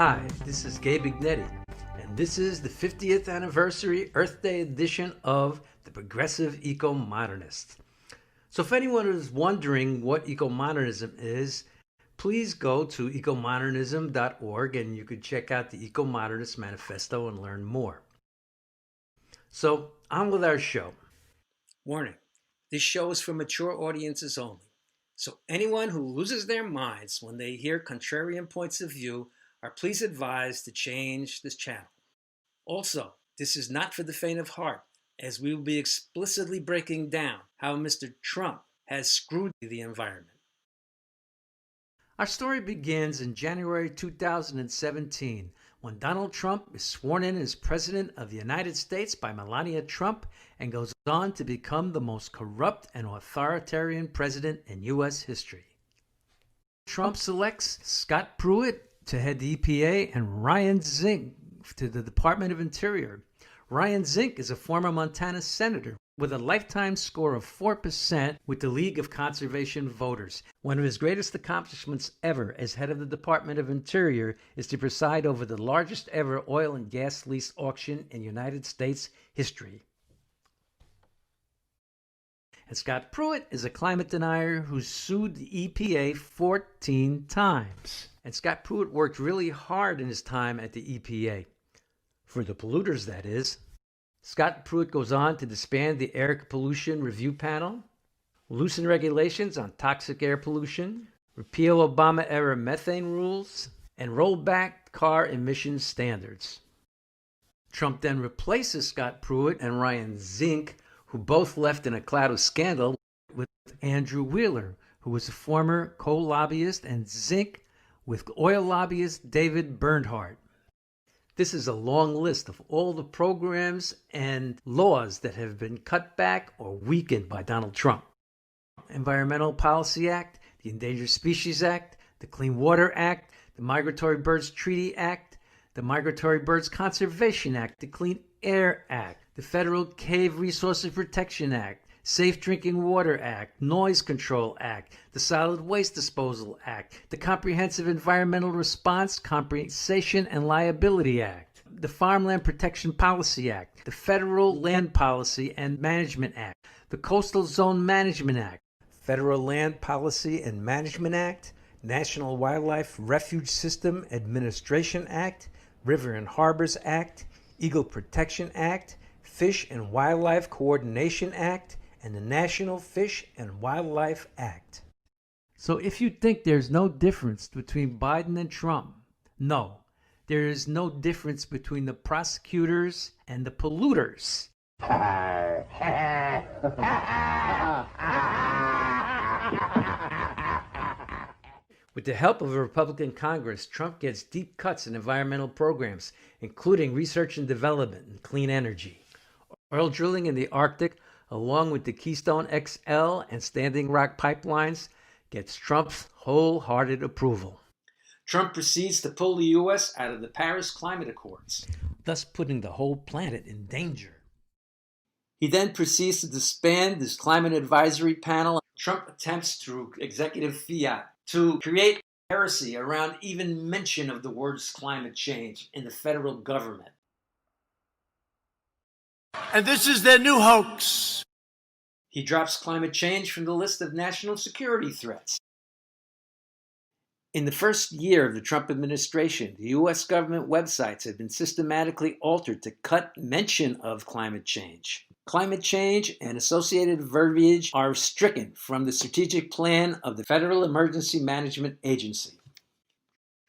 Hi, this is Gabe Ignetti, and this is the 50th anniversary Earthday edition of the Progressive Ecomodernist. So if anyone is wondering what ecomodernism is, please go to ecomodernism.org and you could check out the Ecomodernist Manifesto and learn more. So on with our show. Warning, this show is for mature audiences only. So anyone who loses their minds when they hear contrarian points of view are please advised to change this channel. Also, this is not for the faint of heart, as we will be explicitly breaking down how Mr. Trump has screwed the environment. Our story begins in January 2017, when Donald Trump is sworn in as President of the United States by Melania Trump and goes on to become the most corrupt and authoritarian president in U.S. history. Trump selects Scott Pruitt to head the EPA and Ryan Zink to the Department of Interior. Ryan Zink is a former Montana senator with a lifetime score of 4% with the League of Conservation Voters. One of his greatest accomplishments ever as head of the Department of Interior is to preside over the largest ever oil and gas lease auction in United States history. And Scott Pruitt is a climate denier who sued the EPA 14 times. And Scott Pruitt worked really hard in his time at the EPA. For the polluters, that is. Scott Pruitt goes on to disband the Air Pollution Review Panel, loosen regulations on toxic air pollution, repeal Obama-era methane rules, and roll back car emissions standards. Trump then replaces Scott Pruitt and Ryan Zink, who both left in a cloud of scandal, with Andrew Wheeler, who was a former coal lobbyist, and Zink with oil lobbyist David Bernhardt. This is a long list of all the programs and laws that have been cut back or weakened by Donald Trump. Environmental Policy Act, the Endangered Species Act, the Clean Water Act, the Migratory Birds Treaty Act, the Migratory Birds Conservation Act, the Clean Air Act, the Federal Cave Resources Protection Act, Safe Drinking Water Act, Noise Control Act, the Solid Waste Disposal Act, the Comprehensive Environmental Response, Compensation and Liability Act, the Farmland Protection Policy Act, the Federal Land Policy and Management Act, the Coastal Zone Management Act, Federal Land Policy and Management Act, National Wildlife Refuge System Administration Act, River and Harbors Act, Eagle Protection Act, Fish and Wildlife Coordination Act, and the National Fish and Wildlife Act. So if you think there's no difference between Biden and Trump, no, there is no difference between the prosecutors and the polluters. With the help of a Republican Congress, Trump gets deep cuts in environmental programs, including research and development and clean energy. Oil drilling in the Arctic, along with the Keystone XL and Standing Rock pipelines, gets Trump's wholehearted approval. Trump proceeds to pull the U.S. out of the Paris Climate Accords, thus putting the whole planet in danger. He then proceeds to disband this climate advisory panel. Trump attempts through executive fiat to create heresy around even mention of the words climate change in the federal government. And this is their new hoax. He drops climate change from the list of national security threats. In the first year of the Trump administration, the U.S. government websites have been systematically altered to cut mention of climate change. Climate change and associated verbiage are stricken from the strategic plan of the Federal Emergency Management Agency.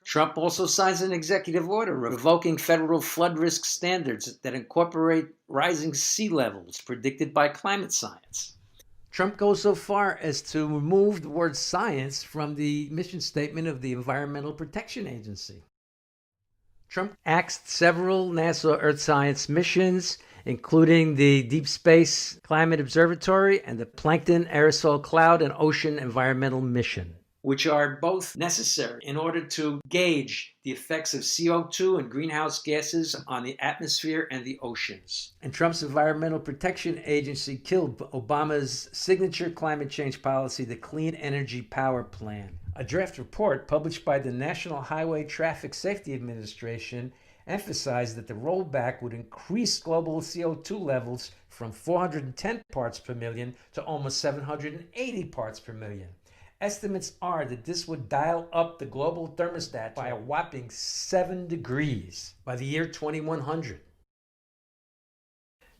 Trump also signs an executive order revoking federal flood risk standards that incorporate rising sea levels predicted by climate science. Trump goes so far as to remove the word science from the mission statement of the Environmental Protection Agency. Trump axed several NASA Earth science missions, including the Deep Space Climate Observatory and the Plankton Aerosol Cloud and Ocean Environmental Mission, which are both necessary in order to gauge the effects of CO2 and greenhouse gases on the atmosphere and the oceans. And Trump's Environmental Protection Agency killed Obama's signature climate change policy, the Clean Energy Power Plan, A draft report published by the National Highway Traffic Safety Administration emphasized that the rollback would increase global CO2 levels from 410 parts per million to almost 780 parts per million. Estimates are that this would dial up the global thermostat by a whopping 7 degrees by the year 2100.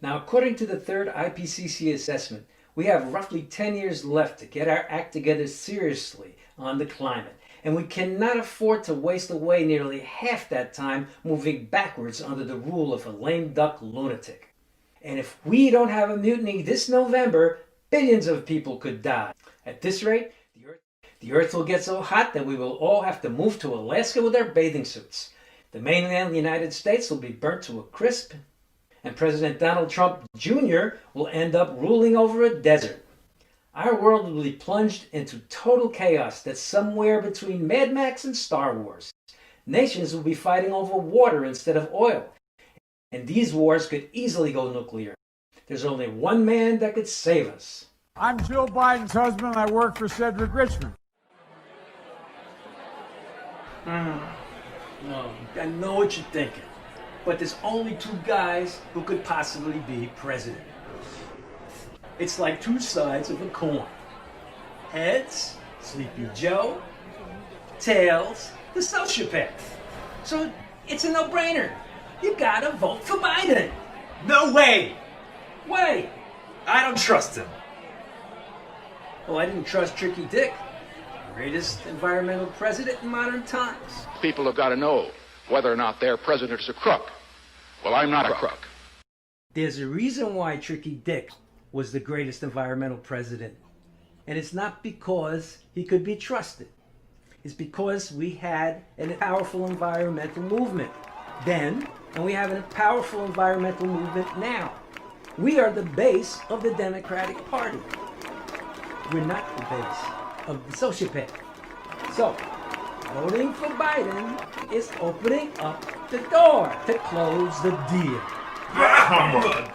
Now, according to the third IPCC assessment, we have roughly 10 years left to get our act together seriously on the climate, and we cannot afford to waste away nearly half that time moving backwards under the rule of a lame duck lunatic. And if we don't have a mutiny this November, billions of people could die. At this rate, the Earth will get so hot that we will all have to move to Alaska with our bathing suits. The mainland United States will be burnt to a crisp, and President Donald Trump Jr. will end up ruling over a desert. Our world will be plunged into total chaos that's somewhere between Mad Max and Star Wars. Nations will be fighting over water instead of oil, and these wars could easily go nuclear. There's only one man that could save us. I'm Jill Biden's husband. I work for Cedric Richmond. No, I know what you're thinking, but there's only two guys who could possibly be president. It's like two sides of a coin. Heads, Sleepy Joe. Tails, the sociopath. So it's a no-brainer. You gotta vote for Biden. No way! Why? I don't trust him. Well, I didn't trust Tricky Dick, greatest environmental president in modern times. People have got to know whether or not their president's a crook. Well, I'm not a crook. There's a reason why Tricky Dick was the greatest environmental president. And it's not because he could be trusted. It's because we had a powerful environmental movement then, and we have a powerful environmental movement now. We are the base of the Democratic Party. We're not the base of the sociopath. So, voting for Biden is opening up the door to close the deal. Humbug!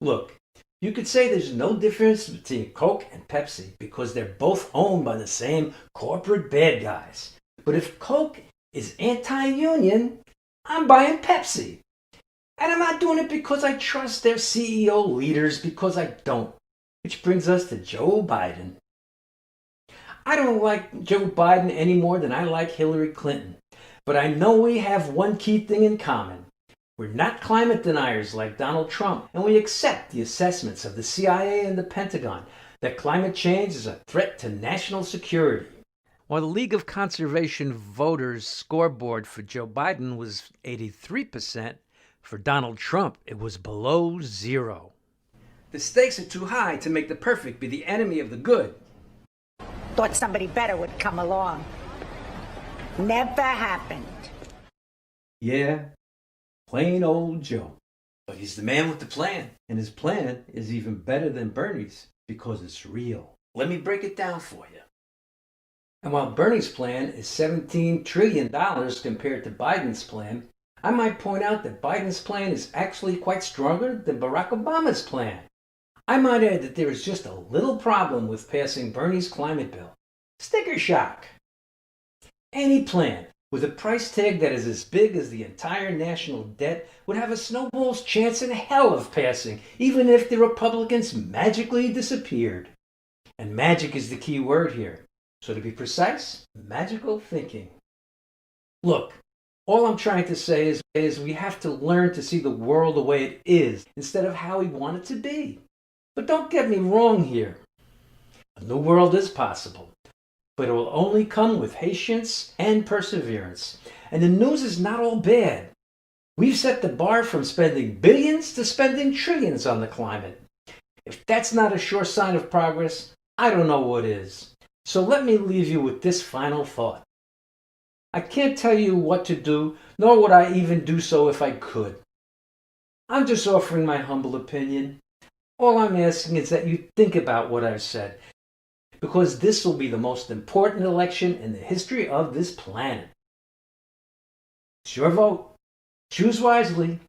Look, you could say there's no difference between Coke and Pepsi because they're both owned by the same corporate bad guys. But if Coke is anti-union, I'm buying Pepsi. And I'm not doing it because I trust their CEO leaders, because I don't. Which brings us to Joe Biden. I don't like Joe Biden any more than I like Hillary Clinton. But I know we have one key thing in common. We're not climate deniers like Donald Trump, and we accept the assessments of the CIA and the Pentagon that climate change is a threat to national security. While the League of Conservation Voters scoreboard for Joe Biden was 83%, for Donald Trump it was below 0. The stakes are too high to make the perfect be the enemy of the good. Thought somebody better would come along. Never happened. Yeah, plain old Joe. But he's the man with the plan, and his plan is even better than Bernie's because it's real. Let me break it down for you. And while Bernie's plan is $17 trillion compared to Biden's plan, I might point out that Biden's plan is actually quite stronger than Barack Obama's plan. I might add that there is just a little problem with passing Bernie's climate bill. Sticker shock. Any plan with a price tag that is as big as the entire national debt would have a snowball's chance in hell of passing, even if the Republicans magically disappeared. And magic is the key word here. So to be precise, magical thinking. Look, all I'm trying to say is we have to learn to see the world the way it is instead of how we want it to be. But don't get me wrong here. A new world is possible, but it will only come with patience and perseverance. And the news is not all bad. We've set the bar from spending billions to spending trillions on the climate. If that's not a sure sign of progress, I don't know what is. So let me leave you with this final thought. I can't tell you what to do, nor would I even do so if I could. I'm just offering my humble opinion. All I'm asking is that you think about what I've said, because this will be the most important election in the history of this planet. It's your vote. Choose wisely.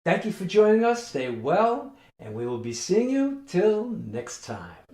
Thank you for joining us. Stay well And we will be seeing you till next time.